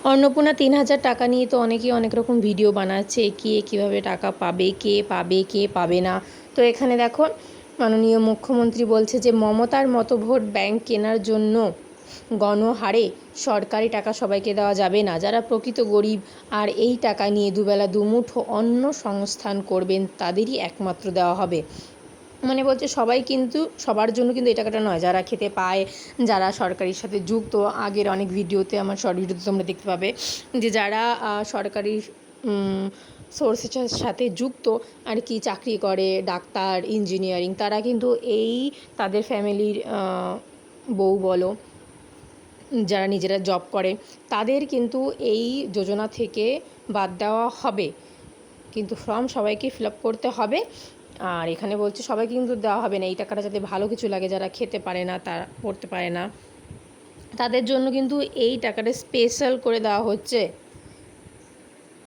অন্নপূর্ণা ৩,০০০ টাকা নিয়ে তো অনেকেই অনেক রকম ভিডিও বানাচ্ছে, কে কীভাবে টাকা পাবে, কে পাবে না। তো এখানে দেখো মাননীয় মুখ্যমন্ত্রী বলছে যে মমতার মতো ভোট ব্যাংক কেনার জন্য গণহারে সরকারি টাকা সবাইকে দেওয়া যাবে না। যারা প্রকৃত গরিব আর এই টাকা নিয়ে দুবেলা দুমুঠো অন্ন সংস্থান করবেন তাদেরই একমাত্র দেওয়া হবে। মানে বলছে সবাই কিন্তু সবার জন্য কিন্তু এই টাকাটা নয়, যারা খেতে পায়, যারা সরকারির সাথে যুক্ত। আগের অনেক ভিডিওতে, আমার শর্ট ভিডিওতে তোমরা দেখতে পাবে যে যারা সরকারি সোর্সের সাথে যুক্ত আর কি, চাকরি করে, ডাক্তার, ইঞ্জিনিয়ারিং, তারা কিন্তু এই তাদের ফ্যামিলির বউ বলো, যারা নিজেরা জব করে, তাদের কিন্তু এই যোজনা থেকে বাদ দেওয়া হবে। কিন্তু ফর্ম সবাইকে ফিল আপ করতে হবে। আর এখানে বলছে সবাইকে কিন্তু দেওয়া হবে না। এই টাকাটা যাতে ভালো কিছু লাগে, যারা খেতে পারে না, তারা পড়তে পারে না, তাদের জন্য কিন্তু এই টাকাটা স্পেশাল করে দেওয়া হচ্ছে।